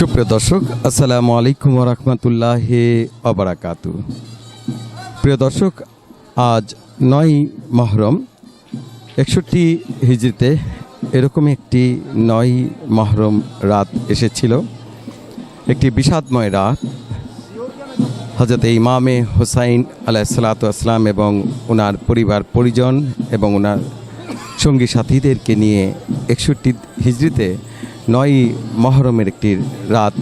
সুপ্রিয় দর্শক, আসসালামু আলাইকুম ওয়া রাহমাতুল্লাহি ওয়া বারাকাতুহু। প্রিয় দর্শক, আজ ৯ মুহররম ৬১ হিজরিতে এরকম একটি ৯ মুহররম রাত এসেছিল, একটি বিষাদময় রাত। হযরত ইমামে হুসাইন আলাইহিসসালাতু ওয়াসসালাম এবং ওনার পরিবার পরিজন এবং ওনার সঙ্গী সাথীদেরকে নিয়ে ৬১ হিজরিতে ৯ মুহররমের একটি রাত,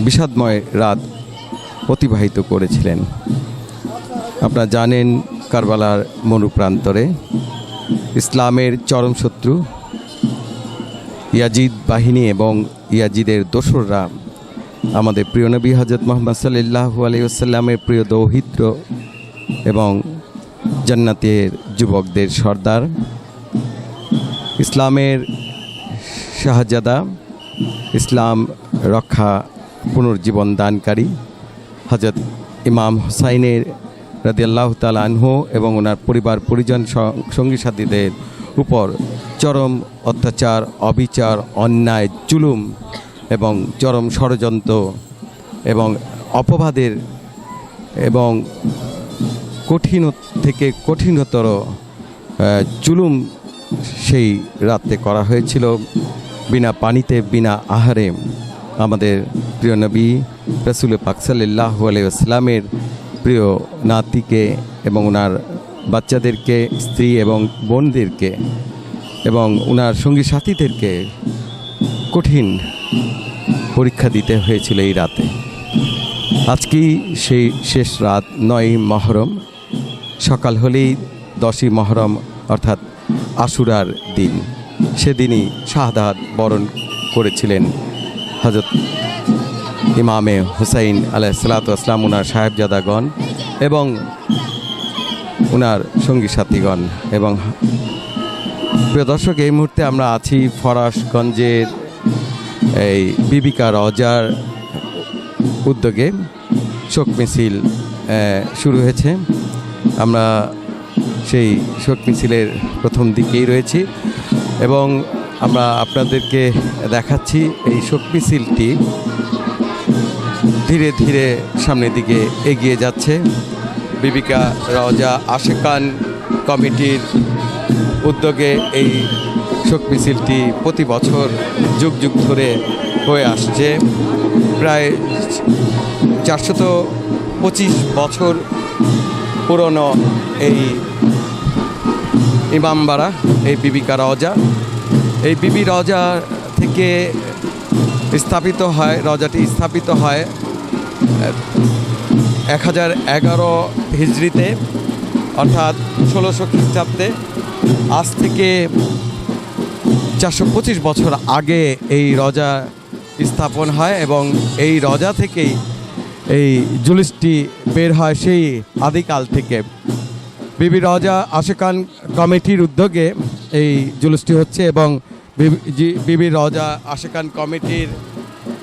বিষাদময় রাত অতিবাহিত করেছিলেন। আপনারা জানেন, কারবালার মরুপ্রান্তরে ইসলামের চরম শত্রু ইয়াজিদ বাহিনী এবং ইয়াজিদের দোসররা আমাদের প্রিয় নবী হযরত মুহাম্মদ সাল্লাল্লাহু আলাইহি ওয়াসাল্লামের প্রিয় দৌহিত্র এবং জান্নাতের যুবকদের সর্দার, ইসলামের শাহজাদা, ইসলাম রক্ষা পুনর্জীবন দানকারী হযরত ইমাম হুসাইনের রাদিয়াল্লাহু তাআলা আনহু এবং ওনার পরিবার পরিজন সঙ্গী সাথীদের উপর চরম অত্যাচার, অবিচার, অন্যায়, জুলুম এবং চরম ষড়যন্ত্র এবং অপবাদের এবং কঠিন থেকে কঠিনতর জুলুম সেই রাতে করা হয়েছিল। বিনা পানিতে, বিনা আহারে আমাদের প্রিয় নবী রাসূল পাক সাল্লাল্লাহু আলাইহি ওয়াসাল্লামের প্রিয় নাতিকে এবং ওনার বাচ্চাদেরকে, স্ত্রী এবং বোনদেরকে এবং ওনার সঙ্গী সাথীদেরকে কঠিন পরীক্ষা দিতে হয়েছিল এই রাতে। আজকেই সেই শেষ রাত, ৯ মুহররম। সকাল হলেই ১০ই মুহররম অর্থাৎ আশুরার দিন। সেদিনই শাহাদাত বরণ করেছিলেন হযরত ইমামে হুসাইন আলাইহিসসালাতু ওয়াসসালাম, ওনার সাহেবজাদাগণ এবং ওনার সঙ্গী সাথীগণ। এবং প্রিয় দর্শক, এই মুহূর্তে আমরা আছি ফরাশগঞ্জের এই বিবিকা রওজার উদ্যোগে শোক মিছিল শুরু হয়েছে। আমরা সেই শোক মিছিলের প্রথম দিকেই রয়েছি এবং আমরা আপনাদেরকে দেখাচ্ছি এই শোক মিছিলটি ধীরে ধীরে সামনের দিকে এগিয়ে যাচ্ছে। বিবিকা রওজা আশেকান কমিটির উদ্যোগে এই শোক মিছিলটি প্রতি বছর যুগ যুগ ধরে হয়ে আসছে। প্রায় ৪২৫ বছর পুরনো এই ইমামবাড়া, এই বিবিকা রওজা। এই বিবি রওজা থেকে রওজাটি স্থাপিত হয় ১০১১ হিজরিতে অর্থাৎ ১৬০০ খ্রিস্টাব্দে। আজ থেকে ৪২৫ বছর আগে এই রওজা স্থাপন হয় এবং এই রওজা থেকেই এই জুলুসটি বের হয় সেই আদিকাল থেকে। বিবি রওজা আশেকান কমিটির উদ্যোগে এই জুলুসটি হচ্ছে এবং বিবি রওজা আশেকান কমিটির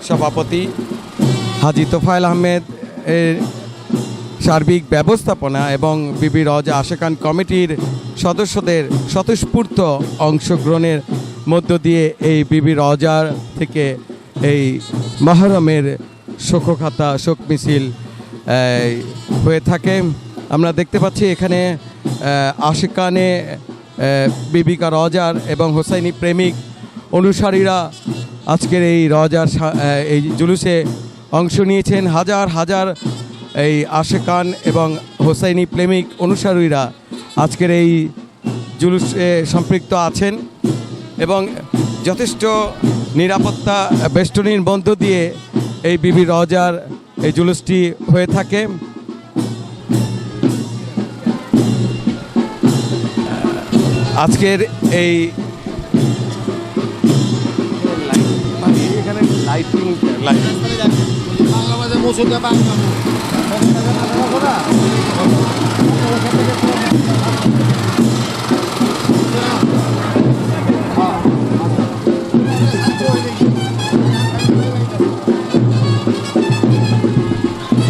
সভাপতি হাজী তোফায়েল আহমেদ এর সার্বিক ব্যবস্থাপনা এবং বিবি রওজা আশেকান কমিটির সদস্যদের স্বতঃস্ফূর্ত অংশগ্রহণের মধ্য দিয়ে এই বিবি রওজার থেকে এই মুহররমের শোকখাতা, শোক মিছিল হয়ে থাকে। আমরা দেখতে পাচ্ছি এখানে আশেকানে বিবিকা রওজার এবং হোসাইনি প্রেমিক অনুসারীরা আজকের এই রওজার এই জুলুসে অংশ নিয়েছেন। হাজার হাজার এই আশেকান এবং হোসাইনি প্রেমিক অনুসারীরা আজকের এই জুলুসে সম্পৃক্ত আছেন এবং যথেষ্ট নিরাপত্তা বেষ্টনীর মধ্য দিয়ে এই বিবি রওজার এই জুলুসটি হয়ে থাকে। আজকের এই এখানে লাইটিং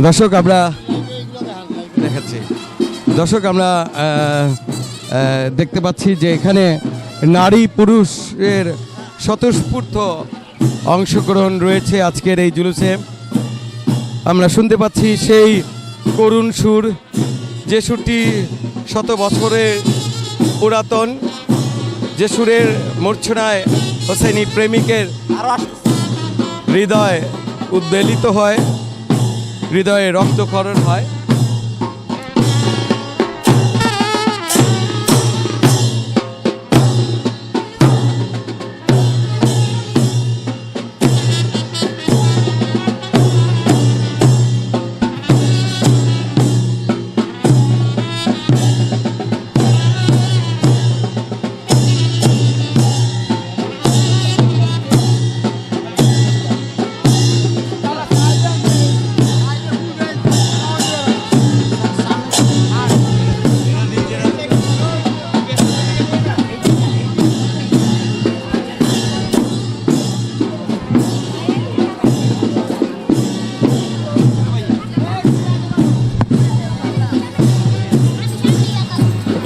দর্শক আমরা দেখাচ্ছি। দর্শক আমরা দেখতে পাচ্ছি যে এখানে নারী পুরুষের স্বতঃস্ফূর্ত অংশগ্রহণ রয়েছে আজকের এই জুলুসে। আমরা শুনতে পাচ্ছি সেই করুণ সুর, যে সুরটি শত বছরের পুরাতন, যে সুরের মূর্ছনায় হোসেনি প্রেমিকের হৃদয় উদ্বেলিত হয়, হৃদয়ে রক্তক্ষরণ হয়।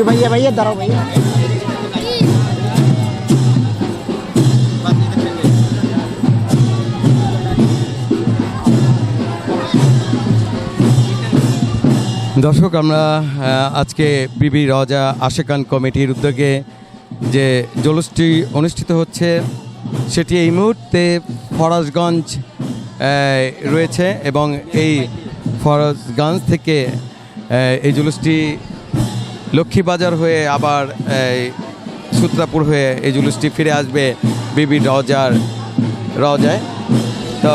भैया भैया दाঁড়াও भैया। দর্শক, আমরা আজকে বিবি রজা আশেকান কমিটির উদ্যোগে যে জুলুসটি অনুষ্ঠিত হচ্ছে সেটি এই মুহূর্তে ফরাজগঞ্জ রয়েছে, এবং এই ফরাজগঞ্জ থেকে এই জুলুসটি লক্ষ্মীবাজার হয়ে আবার সূত্রাপুর হয়ে এই জুলুসটি ফিরে আসবে বিবি রজায়। তো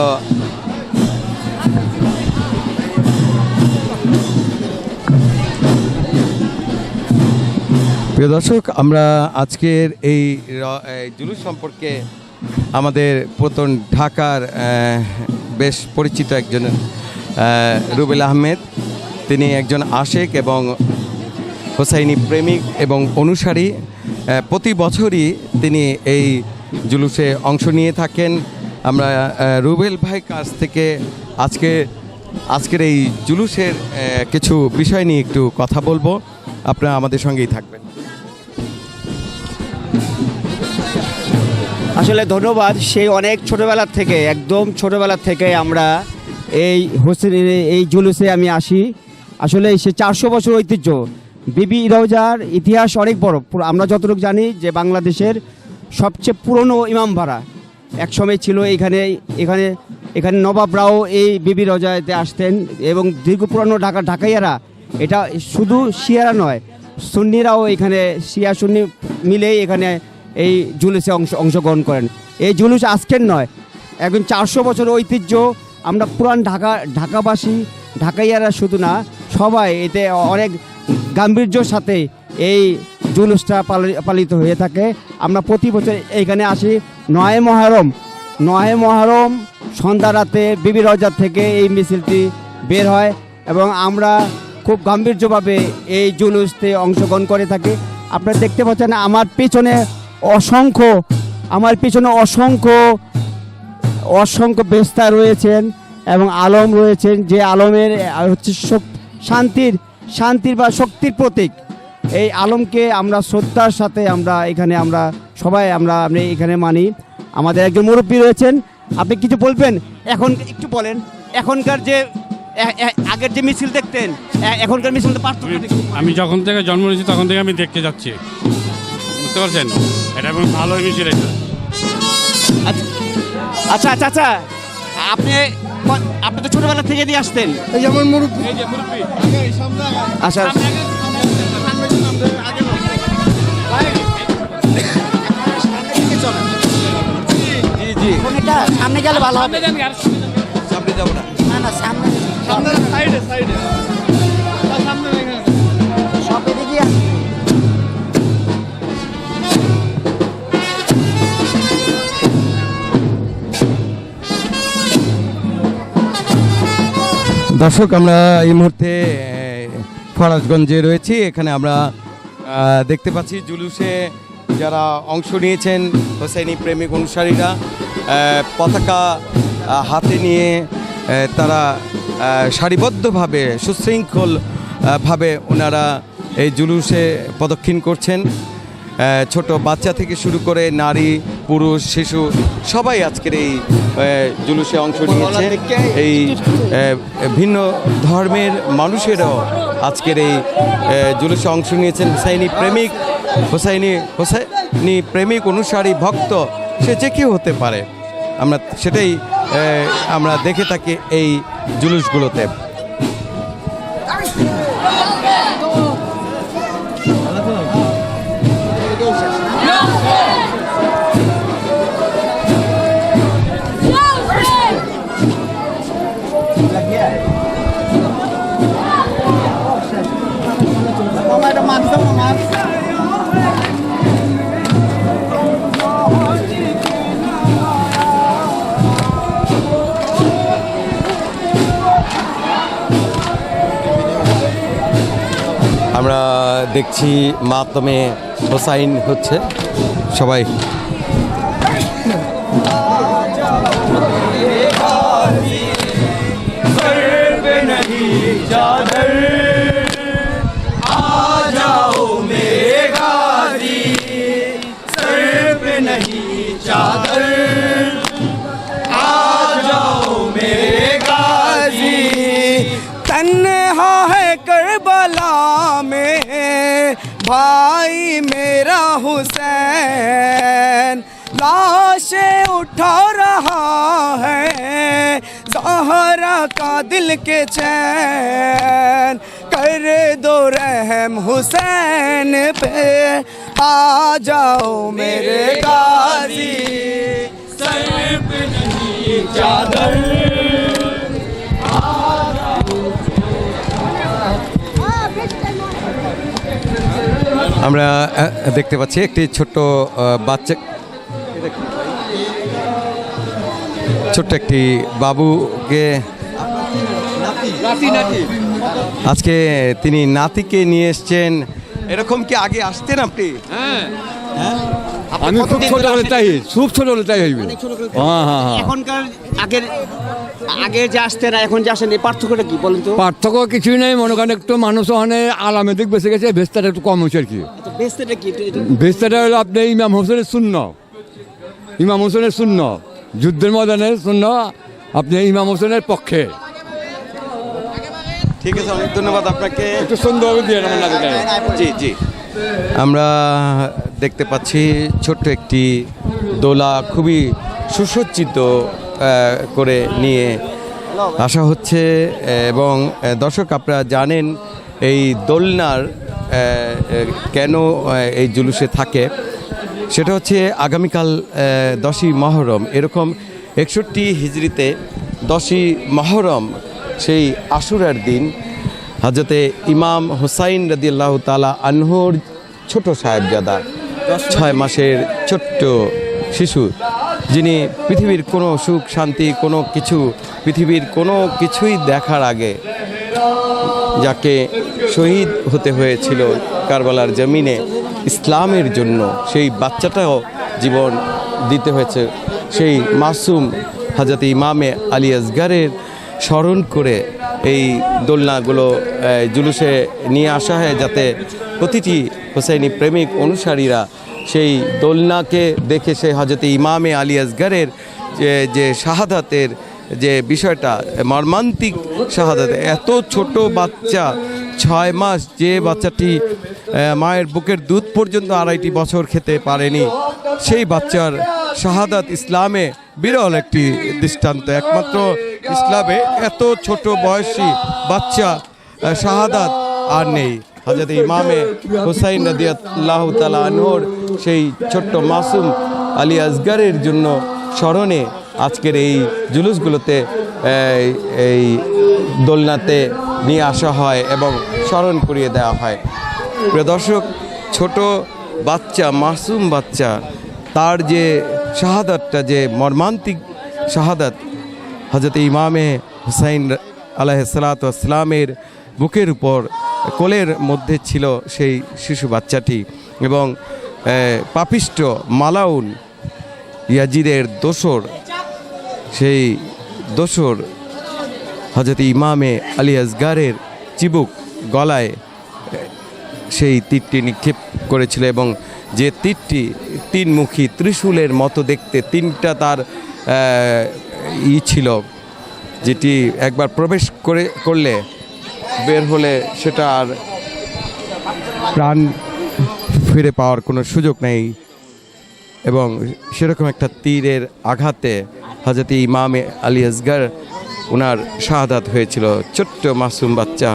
প্রিয় দর্শক, আমরা আজকের এই জুলুস সম্পর্কে আমাদের প্রথম ঢাকার বেশ পরিচিত একজন রুবেল আহমেদ, তিনি একজন আশেক এবং হোসাইনি প্রেমিক এবং অনুসারী। প্রতি বছরই তিনি এই জুলুসে অংশ নিয়ে থাকেন। আমরা রুবেল ভাই কাছ থেকে আজকের এই জুলুসের কিছু বিষয় নিয়ে একটু কথা বলবো, আপনারা আমাদের সঙ্গেই থাকবেন। আসলে ধন্যবাদ। সেই অনেক ছোটোবেলার থেকে, একদম ছোটোবেলার থেকে আমরা এই জুলুসে আমি আসি। আসলে সে 400 বছর ঐতিহ্য। বিবি রওজার ইতিহাস অনেক বড়। আমরা যতটুকু জানি যে বাংলাদেশের সবচেয়ে পুরনো ইমামবাড়া একসময় ছিল এখানে নবাবরাও এই বিবি রওজাতে আসতেন, এবং দীর্ঘ পুরনো ঢাকাইয়ারা, এটা শুধু শিয়ারা নয়, সুন্নিরাও এখানে, শিয়া সুন্নি মিলেই এখানে এই জুলুসে অংশগ্রহণ করেন। এই জুলুস আজকের নয়, একদম 400 বছর ঐতিহ্য। আমরা পুরান ঢাকাবাসী, ঢাকাইয়ারা শুধু না, সবাই এতে অনেক গাম্ভীর্যর সাথে এই জুলুসটা পালিত হয়ে থাকে। আমরা প্রতি বছর এইখানে আসি। 9 মহরম সন্ধ্যা রাতে বিবি রওজা থেকে এই মিছিলটি বের হয়, এবং আমরা খুব গাম্ভীর্যভাবে এই জুলুসতে অংশগ্রহণ করে থাকি। আপনারা দেখতে পাচ্ছেন আমার পিছনে অসংখ্য বেস্তা রয়েছেন এবং আলম রয়েছেন, যে আলমের হচ্ছে শান্তির বা শক্তির প্রতীক। এই আলমকে আমরা শ্রদ্ধার সাথে আমরা সবাই এখানে মানি। আমাদের একজন মুরব্বী রয়েছেন, আপনি কিছু বলবেন? এখন একটু বলেন, এখনকার যে আগের যে মিছিল দেখতেন, এখনকার মিছিলটা পার্থক্য। আমি যখন থেকে জন্ম নিয়েছি তখন থেকে আমি দেখতে যাচ্ছি, বুঝতে পারছেন? এটা এবং ভালো মিছিল এটা। আচ্ছা, আপনি তো ছোটবেলা থেকে দিয়ে আসতেন। এই যেমন মুরব্বী, আচ্ছা, জি, সামনে গেলে ভালো হবে। সামনে যাবো না, না সামনে সাইডে সব এদিকে। দর্শক, আমরা এই মুহূর্তে ফরাজগঞ্জে রয়েছি। এখানে আমরা দেখতে পাচ্ছি জুলুসে যারা অংশ নিয়েছেন হোসেনি প্রেমিক অনুসারীরা পতাকা হাতে নিয়ে তারা সারিবদ্ধভাবে সুশৃঙ্খলভাবে ওনারা এই জুলুসে প্রদক্ষিণ করছেন। ছোট বাচ্চা থেকে শুরু করে নারী পুরুষ শিশু সবাই আজকের এই জুলুসে অংশ নিয়েছে। এই ভিন্ন ধর্মের মানুষেরাও আজকের এই জুলুসে অংশ নিয়েছেন। হোসাইনি প্রেমিক অনুসারী ভক্ত সে যে কেউ হতে পারে, আমরা সেটাই আমরা দেখে থাকি এই জুলুসগুলোতে। আমরা দেখছি মাতমে হোসাইন হচ্ছে, সবাই तन्हा है करबला में भाई मेरा हुसैन, लाशें उठा रहा है ज़हरा का दिल के चैन, कर दो रहम हुसैन पे, आ जाओ मेरे गाजी, सर पे नहीं चादर। আমরা দেখতে পাচ্ছি একটি ছোট্ট বাচ্চা, ছোট্ট একটি বাবুকে আজকে তিনি নাতিকে নিয়ে এসছেন। এরকম কি আগে আসতেন আপনি? আমি খুব ছোটবেলায় খুব ছোটবেলায় হইবে। হ্যাঁ হ্যাঁ হ্যাঁ। এখনকার আগে যে আসতেন আর এখন যে আসেন এই পার্থক্যটা কি বলেন তো? পার্থক্য কিছুই নেই, মনে করেন একটু মানুষ ওখানে আলামে দিক বেঁচে গেছে, ভেস্তাটা একটু কম হয়েছে আর কি। বেস্টটা কি? ভেস্তাটা হলো আপনি ইমাম হোসেনের শূন্য, ইমাম হোসেনের শূন্য, যুদ্ধের ময়দানের শূন্য, আপনি ইমাম হোসেনের পক্ষে। ঠিক আছে, অনেক ধন্যবাদ আপনাকে। একটু সুন্দরভাবে দিয়ে আমার নাকি দেয়। জি জি, আমরা দেখতে পাচ্ছি ছোট্ট একটি দোলা খুবই সুসজ্জিত করে নিয়ে আসা হচ্ছে। এবং দর্শক আপনারা জানেন এই দোলনার কেন এই জুলুসে থাকে, সেটা হচ্ছে আগামীকাল 10ই মহরম, এরকম 61 হিজরিতে 10ই মহরম সেই আশুরার দিন হযরতে ইমাম হুসাইন রাদিয়াল্লাহু তাআলা আনহুর ছোট সাহেবজাদা 6 মাসের ছোট্ট শিশু, যিনি পৃথিবীর কোনো সুখ শান্তি কোনো কিছু পৃথিবীর কোনো কিছুই দেখার আগে যাকে শহীদ হতে হয়েছিল কারবালার জমিনে ইসলামের জন্য, সেই বাচ্চাটাও জীবন দিতে হয়েছে। সেই মাসুম হযরত ইমামে আলী আসগরের স্মরণ করে এই দোলনাগুলো জুলুসে নিয়ে আসা হয়, যাতে প্রতিটি হোসাইনি প্রেমিক অনুসারীরা সেই দোলনাকে দেখে সেই হযরত ইমামে আলী আসগরের যে শাহাদাতের যে বিষয়টা, মর্মান্তিক শাহাদাত, এত ছোট বাচ্চা 6 মাস, যে বাচ্চাটি মায়ের বুকের দুধ পর্যন্ত 2.5 বছর খেতে পারেনি, সেই বাচ্চার শাহাদাত ইসলামে বিরল একটি দৃষ্টান্ত। একমাত্র ইসলামে এত ছোট বয়সী বাচ্চা শাহাদাত আর নেই। হযরত ইমামে হুসাইন রাদিয়াল্লাহু তাআলা আনহুর সেই ছোট্ট মাসুম আলী আসগরের জন্য স্মরণে আজকের এই জুলুসগুলোতে এই দোলনাতে নিয়ে আসা হয় এবং স্মরণ করিয়ে দেওয়া হয়। প্রিয় দর্শক, ছোট বাচ্চা, মাসুম বাচ্চা, তার যে শাহাদাতটা, যে মর্মান্তিক শাহাদাত, হযরত ইমামে হুসাইন আলাইহিস সালাতু ওয়াস সালামের বুকের উপর কোলের মধ্যে ছিল সেই শিশু বাচ্চাটি, এবং পাপিষ্ট মালাউন ইয়াজিদের দোসর, সেই দোসর হযরত ইমামে আলী আসগরের চিবুক গলায় সেই তীরটি নিক্ষেপ করেছিল এবং যে তীরটি তিনমুখী ত্রিশূলের মতো দেখতে, তিনটা তার ছিল, যেটি একবার প্রবেশ করলে বের হলে সেটা আর প্রাণ ফিরে পাওয়ার কোনো সুযোগ নেই। এবং সেরকম একটা তীরের আঘাতে হযরত ইমাম আলী আসগর ওনার শাহাদাত হয়েছিল। ছোট্ট মাসুম বাচ্চা,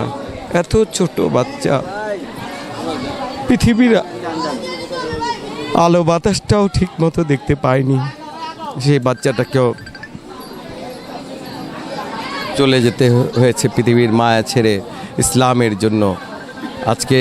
এত ছোট বাচ্চা, পৃথিবীর আলো বাতাসটাও ঠিক মতো দেখতে পায়নি। সেই বাচ্চাটাকেও চলে যেতে হয়েছে পৃথিবীর মায়া ছেড়ে ইসলামের জন্য। আজকে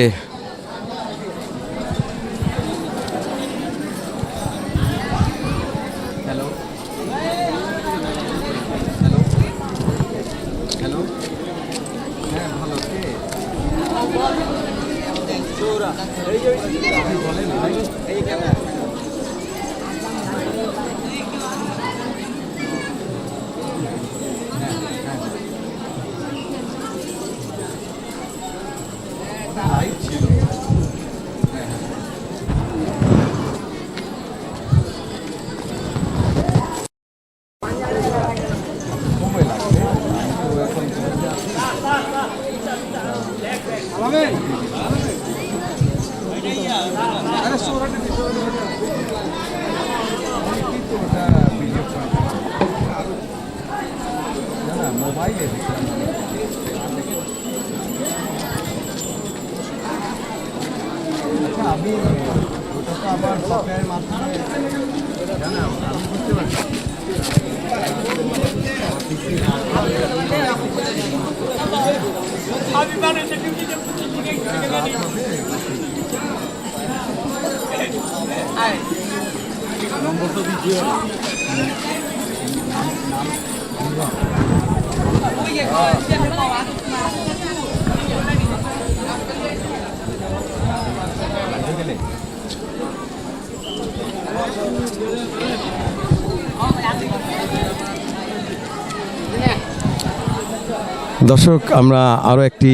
দর্শক, আমরা আরও একটি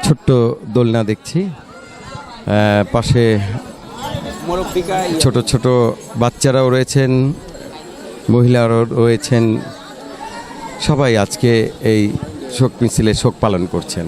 ছোট্ট দোলনা দেখছি। পাশে ছোট ছোট বাচ্চারাও রয়েছেন, মহিলারাও রয়েছেন। সবাই আজকে এই শোক মিছিলে শোক পালন করছেন।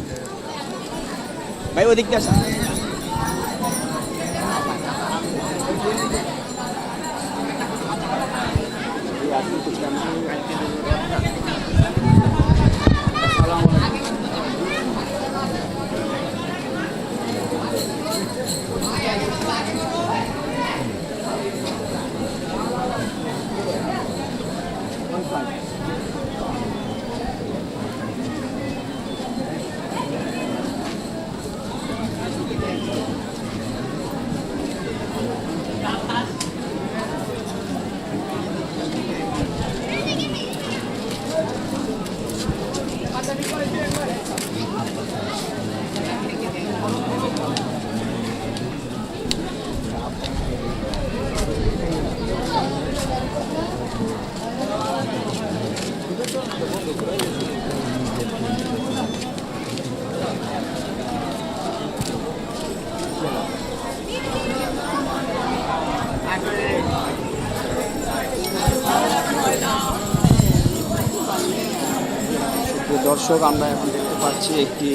দর্শক, আমরা এখন দেখতে পাচ্ছি একটি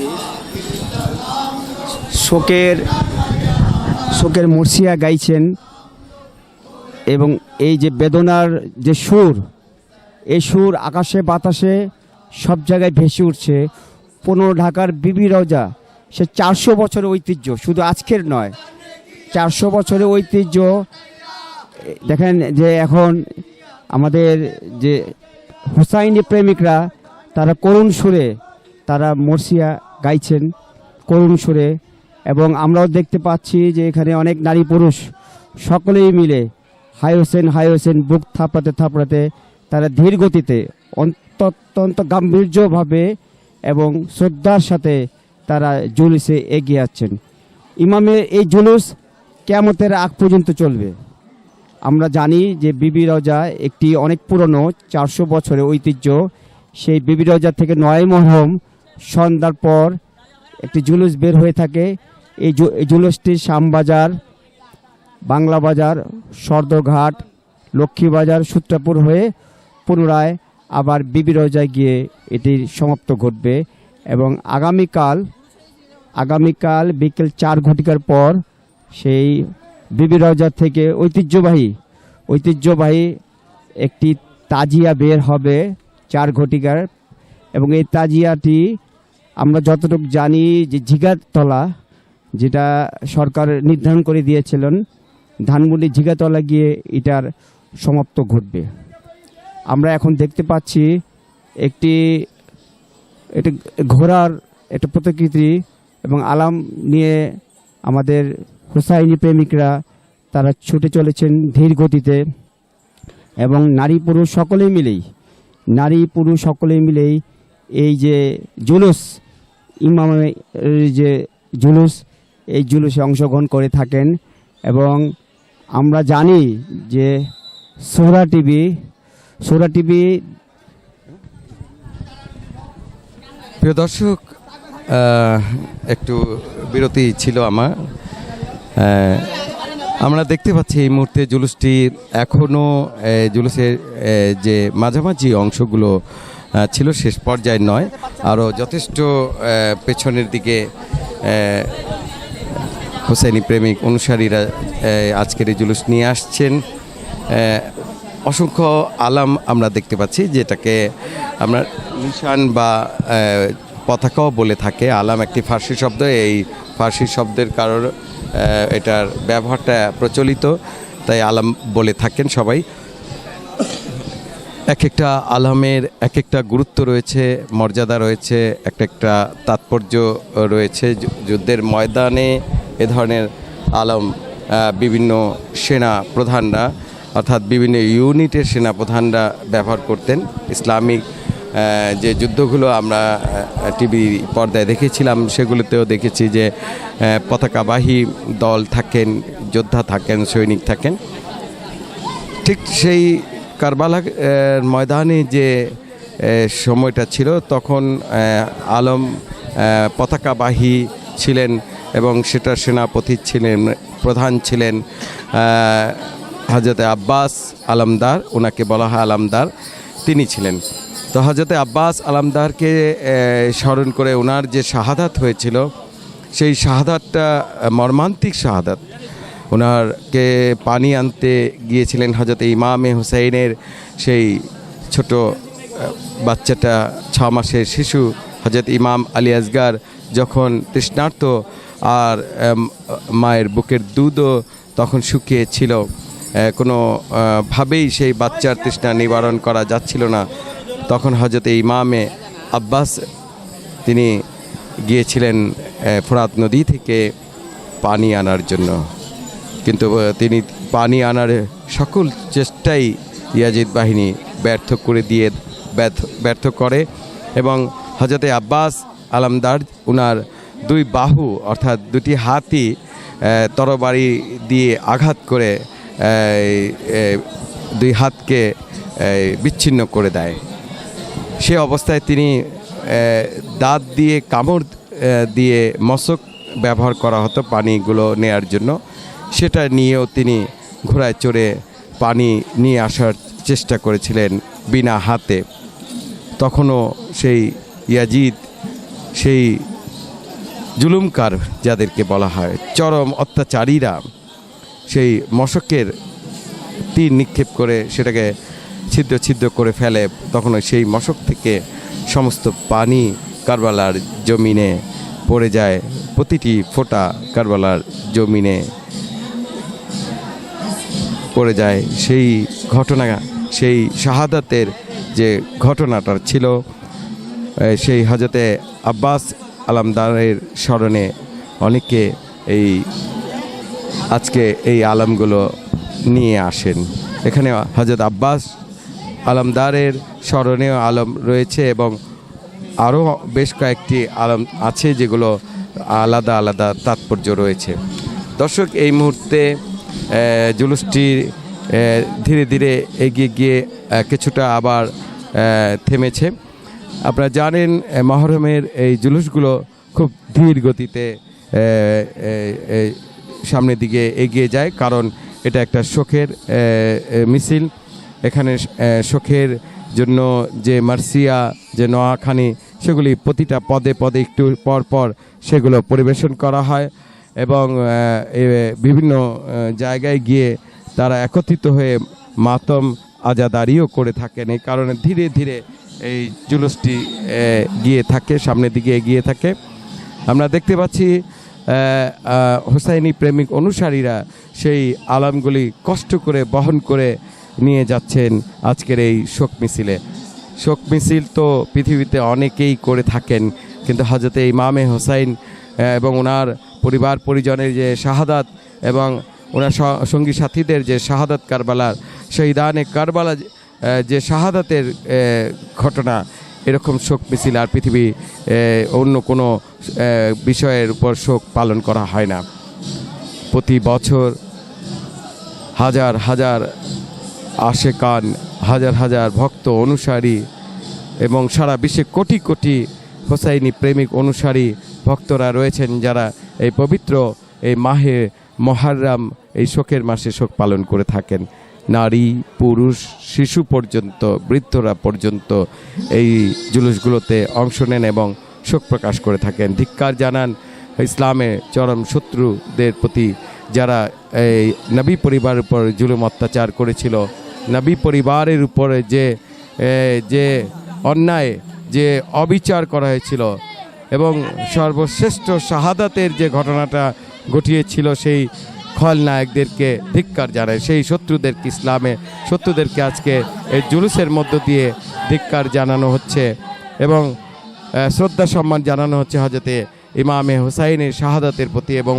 শোকের মর্সিয়া গাইছেন, এবং এই যে বেদনার যে সুর, এই সুর আকাশে বাতাসে সব জায়গায় ভেসে উঠছে। 15 ঢাকার বিবি রওজা, সে 400 বছরের ঐতিহ্য, শুধু আজকের নয়, 400 বছরের ঐতিহ্য। দেখেন যে এখন আমাদের যে হুসাইনি প্রেমিকরা তারা করুণ সুরে তারা মর্সিয়া গাইছেন, করুণ সুরে। এবং আমরাও দেখতে পাচ্ছি যে এখানে অনেক নারী পুরুষ সকলেই মিলে হাই হোসেন বুক থাপড়াতে থাপড়াতে তারা ধীর গতিতে অত্যন্ত গাম্ভীর্যভাবে এবং শ্রদ্ধার সাথে তারা জুলুসে এগিয়ে যাচ্ছেন। ইমামের এই জুলুস কিয়ামতের আগ পর্যন্ত চলবে। আমরা জানি যে বিবি রওজা একটি অনেক পুরনো 400 বছরের ঐতিহ্য। সেই বিবি রওজা থেকে 9 মুহররম সন্ধ্যার পর একটি জুলুস বের হয়ে থাকে। এই জুলুসটি শ্যামবাজার বাংলা বাজার, সর্দঘাট, লক্ষ্মীবাজার, সূত্রাপুর হয়ে পুনরায় আবার বিবি রোজায় গিয়ে এটির সমাপ্ত ঘটবে এবং আগামীকাল বিকেল 4 ঘটিকার পর সেই বিবি রোজা থেকে ঐতিহ্যবাহী একটি তাজিয়া বের হবে 4 ঘটিকার এবং এই তাজিয়াটি আমরা যতটুকু জানি যে ঝিগাতলা, যেটা সরকার নির্ধারণ করে দিয়েছিলেন, ধানমন্ডি ঝিগাতলা গিয়ে এটার সমাপ্ত ঘটবে। আমরা এখন দেখতে পাচ্ছি একটি ঘোড়ার একটা প্রতিকৃতি এবং আলাম নিয়ে আমাদের হুসাইনি প্রেমিকরা তারা ছুটে চলেছেন ধীর গতিতে এবং নারী পুরুষ সকলেই মিলেই এই যে জুলুস, ইমামের যে জুলুস, এই জুলুসে অংশগ্রহণ করে থাকেন। এবং আমরা জানি যে সোহরা টিভি প্রিয় দর্শক, একটু বিরতি ছিল আমার। আমরা দেখতে পাচ্ছি এই মুহূর্তে জুলুসটি এখনও জুলুসের যে মাঝামাঝি অংশগুলো ছিল শেষ পর্যায়ে নয়, আরও যথেষ্ট পেছনের দিকে হুসাইনি প্রেমিক অনুসারীরা আজকের এই জুলুস নিয়ে আসছেন। অসংখ্য আলাম আমরা দেখতে পাচ্ছি, যেটাকে আমরা নিশান বা পতাকাও বলে থাকে। আলাম একটি ফার্সি শব্দ, এই ফার্সি শব্দের কারণ এটার ব্যবহারটা প্রচলিত, তাই আলাম বলে থাকেন সবাই। এক একটা আলামের এক একটা গুরুত্ব রয়েছে, মর্যাদা রয়েছে, একটা তাৎপর্য রয়েছে। যুদ্ধের ময়দানে এ ধরনের আলম বিভিন্ন সেনা প্রধানরা, অর্থাৎ বিভিন্ন ইউনিটের সেনা প্রধানরা ব্যবহার করতেন। ইসলামিক যে যুদ্ধগুলো আমরা টিভি পর্দায় দেখেছিলাম, সেগুলোতেও দেখেছি যে পতাকাবাহী দল থাকেন, যোদ্ধা থাকেন, সৈনিক থাকেন। ঠিক সেই কারবালা ময়দানে যে সময়টা ছিল, তখন আলম পতাকাবাহী ছিলেন এবং সেটার সেনাপতি ছিলেন, প্রধান ছিলেন হজরতে আব্বাস আলমদার, ওনাকে বলা হয় আলমদার, তিনি ছিলেন। তো হজরতে আব্বাস আলমদারকে স্মরণ করে ওনার যে শাহাদাত হয়েছিল, সেই শাহাদাতটা মর্মান্তিক শাহাদাত। ওনারকে পানি আনতে গিয়েছিলেন হজরত ইমামে হুসাইনের সেই ছোট বাচ্চাটা, 6 মাসের শিশু হজরত ইমাম আলী আসগার যখন তৃষ্ণার্ত, আর মায়ের বুকের দুধও তখন শুকিয়েছিল, কোনোভাবেই সেই বাচ্চার তৃষ্ণা নিবারণ করা যাচ্ছিল না, তখন হজরত ইমামে আব্বাস তিনি গিয়েছিলেন ফোরাত নদী থেকে পানি আনার জন্য। কিন্তু তিনি পানি আনার সকল চেষ্টাই ইয়াজিদ বাহিনী ব্যর্থ করে এবং হজরতে আব্বাস আলমদার উনার 2 বাহু অর্থাৎ 2টি হাতই তরবারি দিয়ে আঘাত করে 2 হাতকে বিচ্ছিন্ন করে দেয়। সে অবস্থায় তিনি দাঁত দিয়ে কামড় দিয়ে মশক ব্যবহার করা হতো পানিগুলো নেয়ার জন্য, সেটা নিয়েও তিনি ঘোড়ায় চড়ে পানি নিয়ে আসার চেষ্টা করেছিলেন বিনা হাতে। তখনও সেই ইয়াজিদ, সেই জুলুমকার যাদেরকে বলা হয়, চরম অত্যাচারীরা, সেই মশকের তীর নিক্ষেপ করে সেটাকে ছিদ্র করে ফেলে। তখন সেই মশক থেকে সমস্ত পানি কারবালার জমিনে পড়ে যায়, প্রতিটি ফোঁটা কারবালার জমিনে পড়ে যায়। সেই ঘটনা, সেই শাহাদাতের যে ঘটনাটা ছিল, সেই হজরতে আব্বাস আলমদারের স্মরণে অনেকে আজকে এই আলমগুলো নিয়ে আসেন। এখানে হজরত আব্বাস আলমদারের স্মরণেও আলম রয়েছে এবং আরও বেশ কয়েকটি আলম আছে যেগুলো আলাদা আলাদা তাৎপর্য রয়েছে। দর্শক, এই মুহূর্তে জুলুসটি ধীরে ধীরে এগিয়ে গিয়ে কিছুটা আবার থেমেছে। আপনারা জানেন মহরমের এই জুলুসগুলো খুব ধীর গতিতে সামনের দিকে এগিয়ে যায়, কারণ এটা একটা শোকের মিছিল। এখানে শোকের জন্য যে মার্সিয়া, যে নোয়াখানি, সেগুলি প্রতিটা পদে পদে একটু পর পর সেগুলো পরিবেশন করা হয় এবং বিভিন্ন জায়গায় গিয়ে তারা একত্রিত হয়ে মাতম আজাদারিও করে থাকেন। এই কারণে ধীরে ধীরে এই জুলুসটি সামনের দিকে এগিয়ে থাকে। আমরা দেখতে পাচ্ছি হুসাইনি প্রেমিক অনুসারীরা সেই আলামগুলি কষ্ট করে বহন করে নিয়ে যাচ্ছেন আজকের এই শোক মিছিলে। শোক মিছিল তো পৃথিবীতে অনেকেই করে থাকেন, কিন্তু হযরতে ইমামে হুসাইন এবং ওনার পরিবার পরিজনের যে শাহাদাত এবং ওনার সঙ্গী সাথীদের যে শাহাদাত, কারবালার শহীদানে কারবালা যে শাহাদাতের ঘটনা, এরকম শোক মিছিল আর পৃথিবী অন্য কোনো বিষয়ের উপর শোক পালন করা হয় না। প্রতি বছর হাজার হাজার আশেকান, হাজার হাজার ভক্ত অনুসারী এবং সারা বিশ্বে কোটি কোটি হোসাইনি প্রেমিক অনুসারী ভক্তরা রয়েছেন, যারা এই পবিত্র এই মাহে মুহররম, এই শোকের মাসে শোক পালন করে থাকেন। নারী, পুরুষ, শিশু পর্যন্ত, বৃদ্ধরা পর্যন্ত এই জুলুসগুলোতে অংশ নেন এবং শোক প্রকাশ করে থাকেন। ধিক্কার জানান ইসলামের চরম শত্রুদের প্রতি, যারা এই নবী পরিবারের উপর জুলুম অত্যাচার করেছিল, নবী পরিবারের উপরে যে অন্যায়, যে অবিচার করা হয়েছিল এবং সর্বশ্রেষ্ঠ শাহাদাতের যে ঘটনাটা ঘটিয়েছিল, সেই খলনায়কদেরকে ধিক্কার জানায়। সেই শত্রুদেরকে, ইসলামে শত্রুদেরকে আজকে এই জুলুসের মধ্য দিয়ে ধিক্কার জানানো হচ্ছে এবং শ্রদ্ধা সম্মান জানানো হচ্ছে হযরতে ইমামে হুসাইনের শাহাদাতের প্রতি এবং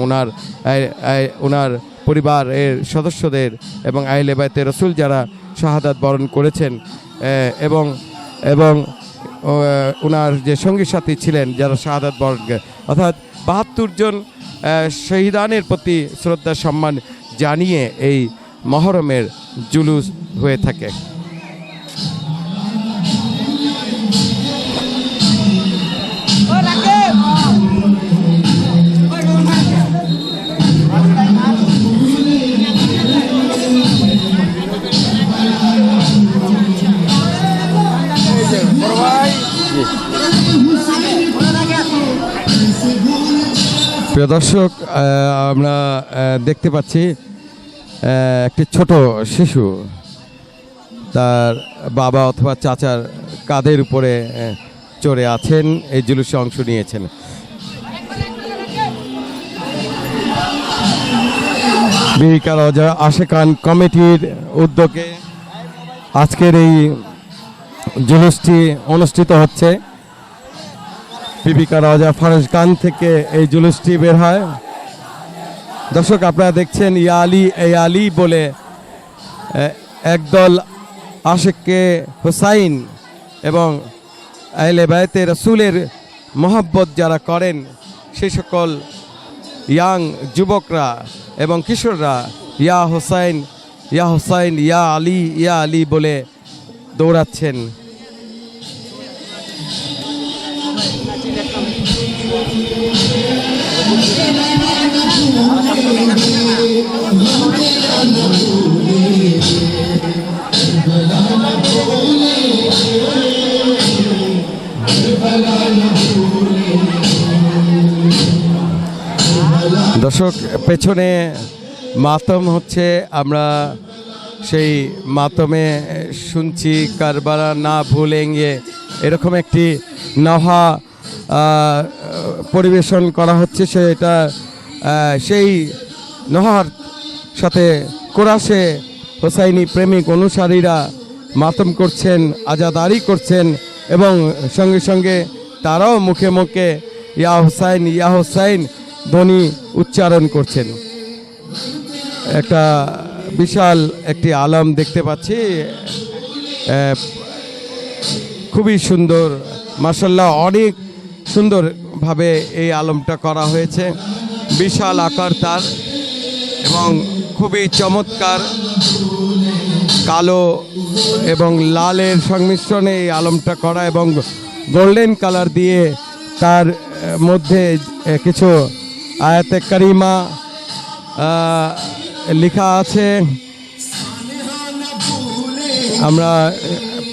ওনার পরিবারের সদস্যদের এবং আহলে বাইতে রাসূল যারা শাহাদাত বরণ করেছেন এবং ওনার যে সঙ্গী সাথী ছিলেন যারা শাহাদাত বরণ, অর্থাৎ ৭২ জন শহীদানের প্রতি শ্রদ্ধা সম্মান জানিয়ে এই মুহররমের জুলুস হয়ে থাকে। প্রিয় দর্শক, আমরা দেখতে পাচ্ছি একটি ছোট শিশু তার বাবা অথবা চাচার কাঁধের উপরে চড়ে আছেন, এই জুলুসে অংশ নিয়েছেন। বিবিকা রওজা আশেকান কমিটির উদ্যোগে আজকের এই জুলুসটি অনুষ্ঠিত হচ্ছে। বিবিকা রওজা ফারুজগান থেকে এই জুলুসটি বের হয়। দর্শক, আপনারা দেখছেন ইয়া আলী এই আলী বলে একদল আশেকে হুসাইন এবং আহলে বাইতে রাসূলের মহব্বত যারা করেন, সেই সকল ইয়াং যুবকরা এবং কিশোররা ইয়া হুসাইন, ইয়া হুসাইন, ইয়া আলী বলে দৌড়াচ্ছেন। দর্শক, পেছনে মাতম হচ্ছে, আমরা সেই মাতমে শুনছি কারবালা না ভুলেঙ্গে, এরকম একটি নহা পরিবেশন করা হচ্ছে। সেটা সেই নহার সাথে কোরাসে হোসাইনি প্রেমিক অনুসারীরা মাতম করছেন, আজাদারি করছেন এবং সঙ্গে সঙ্গে তারাও মুখে মুখে ইয়া হুসাইন ধ্বনি উচ্চারণ করছেন। একটা বিশাল একটি আলম দেখতে পাচ্ছি, খুবই সুন্দর, মাশাআল্লাহ, অনেক সুন্দরভাবে এই আলমটা করা হয়েছে। বিশাল আকার তার এবং খুবই চমৎকার, কালো এবং লালের সংমিশ্রণে এই আলমটা করা এবং গোল্ডেন কালার দিয়ে তার মধ্যে কিছু আয়াতে কারিমা লেখা আছে। আমরা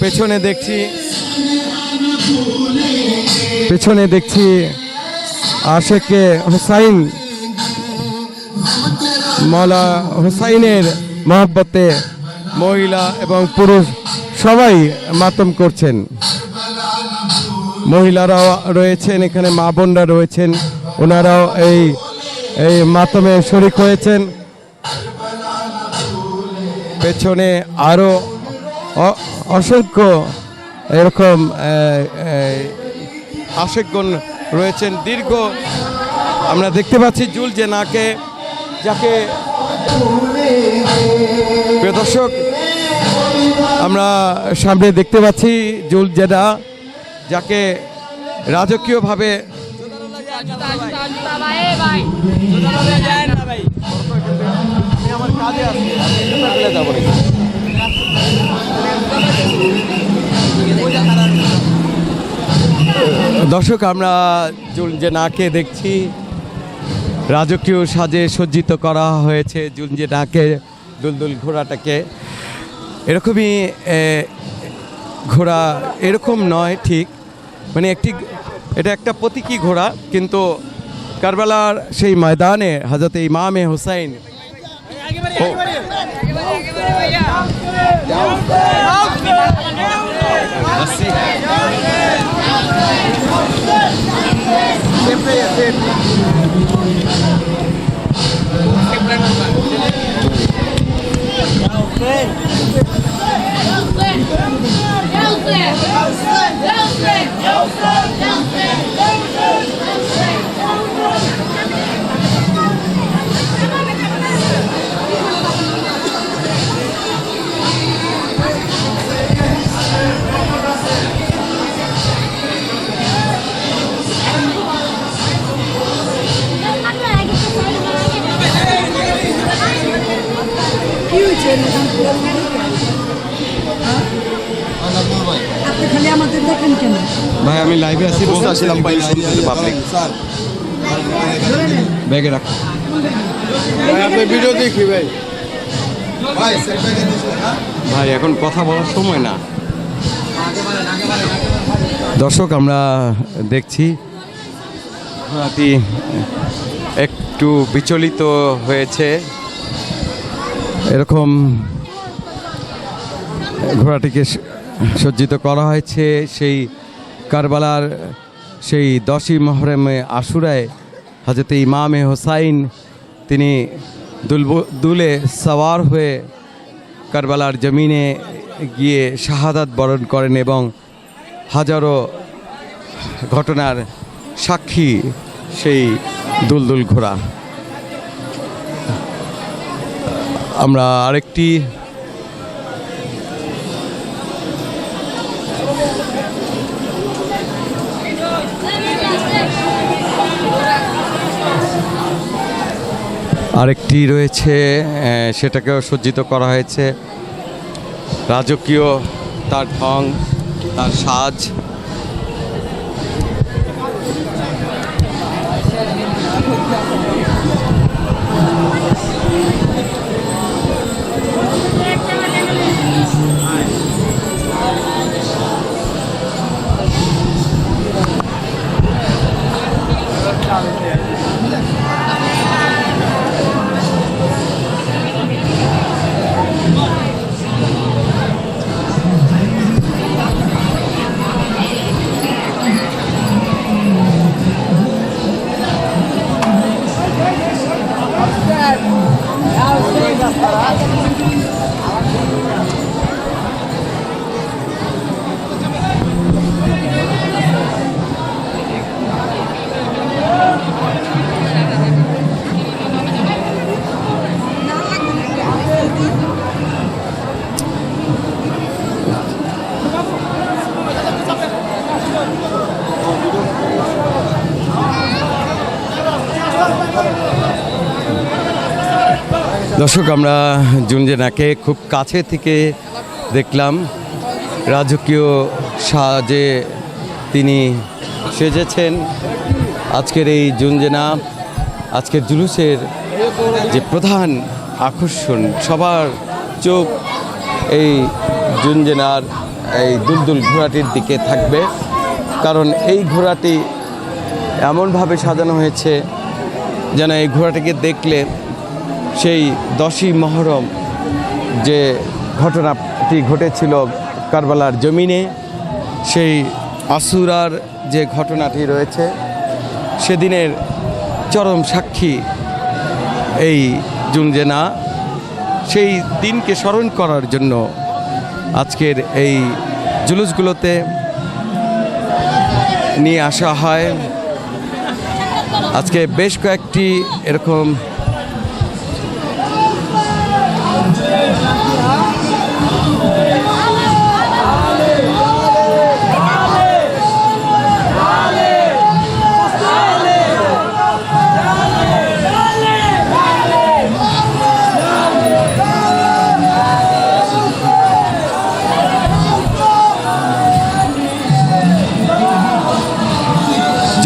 পেছনে দেখছি আশেকে হুসাইন, মৌলা হুসাইনের মহব্বতে মহিলা এবং পুরুষ সবাই মাতম করছেন। মহিলারাও রয়েছেন এখানে, মা বোনরা রয়েছেন, ওনারাও এই মাতমে শরিক হয়েছেন। পেছনে আরও অসংখ্য এরকম আশেকগণ রয়েছেন। দীর্ঘ আমরা দেখতে পাচ্ছি জুলজেনাকে, যাকে প্রিয় দর্শক আমরা সামনে দেখতে পাচ্ছি জুলজেনা, যাকে রাজকীয়ভাবে দর্শক আমরা জুলজেনাকে দেখছি, রাজকীয় সাজে সজ্জিত করা হয়েছে জুলজেনাকে, দুলদুল ঘোড়াটাকে। এরকমই ঘোড়া এরকম নয় ঠিক, মানে এটা একটা প্রতীকী ঘোড়া, কিন্তু কারবালার সেই ময়দানে হযরত ইমামে হুসাইন আপনি খালি আমাদের দেখেন কেন? ভাই আমি লাইভে আছি, বলতে আসছিলাম পাবলিক ব্যাগে রাখ। আপনি ভিডিও দেখি ভাই। ভাই এখন কথা বলার সময় না। দর্শক আমরা দেখছি ঘোড়াটি একটু বিচলিত হয়েছে, এরকম ঘোড়াটিকে সজ্জিত করা হয়েছে সেই কারবালার সেই 10ই মুহররমে আশুরায় হযরত ইমামে হুসাইন তিনি দুলে সওয়ার হয়ে কারবালার জমিনে গিয়ে শাহাদাত বরণ করেন এবং হাজারো ঘটনার সাক্ষী সেই দুলদুল ঘোড়া। আমরা আরেকটি রয়েছে, সেটাকেও সজ্জিত করা হয়েছে, রাজকীয় তার ঢং, তার সাজ। দর্শক আমরা জুলজেনাকে খুব কাছে থেকে দেখলাম, রাজকীয় সাজে তিনি সেজেছেন। আজকের এই জুলজেনা, আজকের জুলুসের যে প্রধান আকর্ষণ, সবার চোখ এই জুনজেনার এই দুলদুল ঘোড়াটির দিকে থাকবে, কারণ এই ঘোড়াটি এমনভাবে সাজানো হয়েছে যেন এই ঘোড়াটিকে দেখলে সেই 10ই মহরম যে ঘটনাটি ঘটেছিল কারবালার জমিনে, সেই আসুরার যে ঘটনাটি রয়েছে সেদিনের চরম সাক্ষী এই জুনজেনা। সেই দিনকে স্মরণ করার জন্য আজকের এই জুলুসগুলোতে নিয়ে আসা হয়। আজকে বেশ কয়েকটি এরকম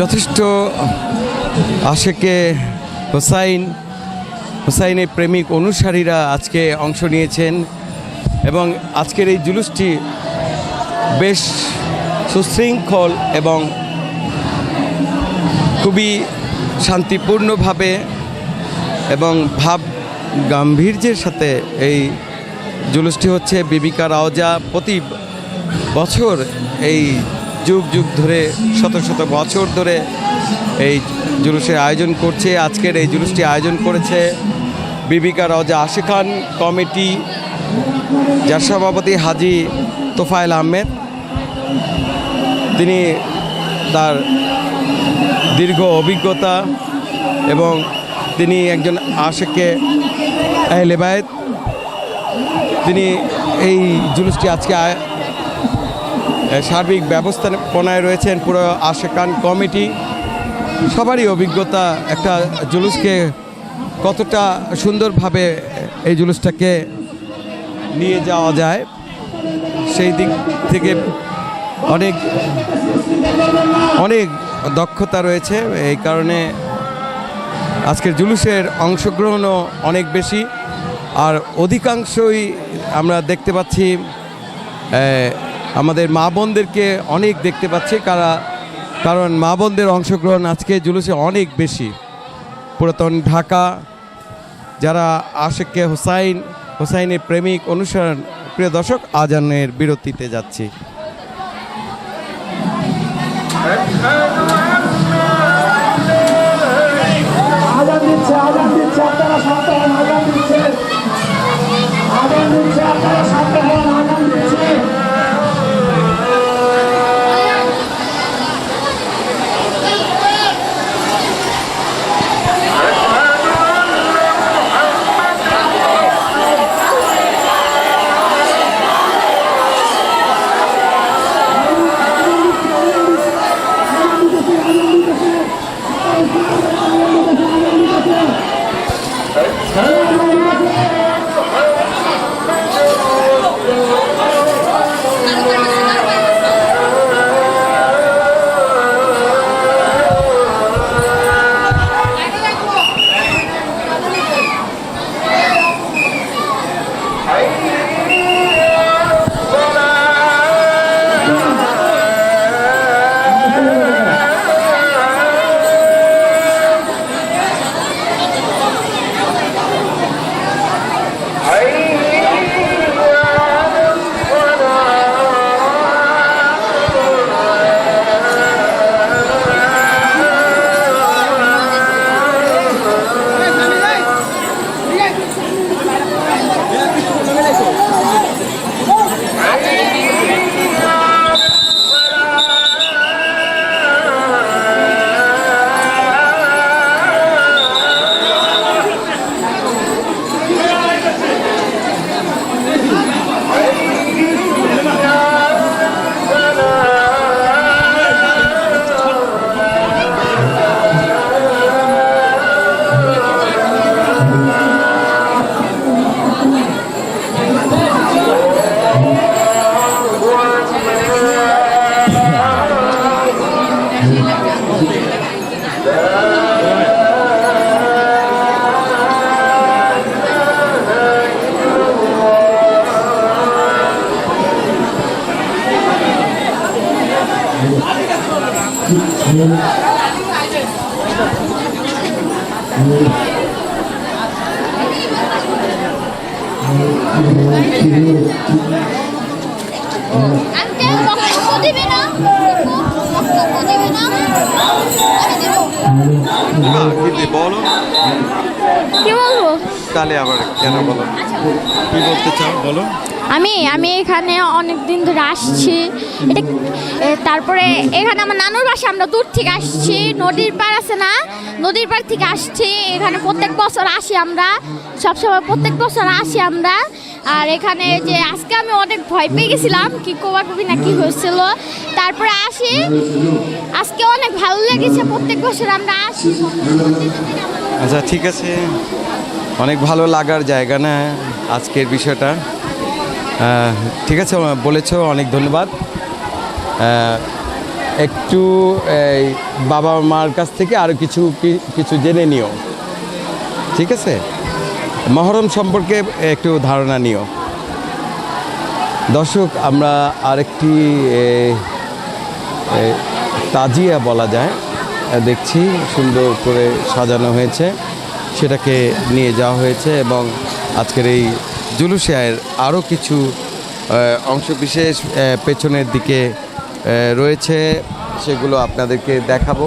যথেষ্ট আশেকে হোসাইনের প্রেমিক অনুসারীরা আজকে অংশ নিয়েছেন এবং আজকের এই জুলুসটি বেশ সুশৃঙ্খল এবং খুবই শান্তিপূর্ণভাবে এবং ভাব গাম্ভীর্যের সাথে এই জুলুসটি হচ্ছে। বিবিকা রওজা প্রতি বছর এই যুগ যুগ ধরে শত শত বছর ধরে এই জুলুসের আয়োজন করছে। আজকের এই জুলুসটি আয়োজন করেছে বিবিকা রওজা আশিকান কমিটি, যার সভাপতি হাজি তোফায়েল আহমেদ। তিনি তার দীর্ঘ অভিজ্ঞতা এবং তিনি একজন আশেকে আহলে বায়ত। তিনি এই জুলুসটি আজকে সার্বিক ব্যবস্থাপনায় রয়েছেন। পুরো আশেকান কমিটি সবারই অভিজ্ঞতা একটা জুলুসকে কতটা সুন্দরভাবে এই জুলুসটাকে নিয়ে যাওয়া যায়, সেই দিক থেকে অনেক অনেক দক্ষতা রয়েছে। এই কারণে আজকের জুলুসের অংশগ্রহণও অনেক বেশি, আর অধিকাংশই আমরা দেখতে পাচ্ছি আমাদের মা বোনদেরকে অনেক দেখতে পাচ্ছি, কারণ মা বোনদের অংশগ্রহণ আজকে জুলুসে অনেক বেশি। পুরাতন ঢাকা যারা আশেকে হোসাইনের প্রেমিক অনুসরণ। প্রিয় দর্শক, আজানের বিরতিতে যাচ্ছি। আঙ্কেল বক্তব্য দিবে না? বক্তব্য দিবে না? আমি দিব। বলো কি বলবো? তাহলে আবার কেন বলো, কি বলতে চাও বলো। আমি এখানে অনেক দিন ধরে আসছি। এটা তারপরে এখানে আমার নানুর বাসা, আমরা দূর থেকে আসছি, নদীর পাড় আছে না, নদীর পাড় থেকে আসছি। এখানে প্রত্যেক বছর আসি আমরা, সবসময় প্রত্যেক বছর আসি আমরা। আর এখানে যে আজকে আমি অনেক ভয় পেয়ে গেছিলাম, কি কোবাকুবি না কি হয়েছিল, তারপরে আসি, আজকে অনেক ভালো লেগেছে। প্রত্যেক বছর আমরা আসি। আচ্ছা ঠিক আছে, অনেক ভালো লাগার জায়গা না আজকের বিষয়টা। ঠিক আছে, বলেছো, অনেক ধন্যবাদ। একটু এই বাবা মার কাছ থেকে আরও কিছু জেনে নিও, ঠিক আছে? মহরম সম্পর্কে একটু ধারণা নিও। দর্শক, আমরা আরেকটি তাজিয়া বলা যায় দেখছি, সুন্দর করে সাজানো হয়েছে, সেটাকে নিয়ে যাওয়া হয়েছে এবং আজকের এই জুলুসে আরও কিছু অংশবিশেষ পেছনের দিকে রয়েছে, সেগুলো আপনাদেরকে দেখাবো।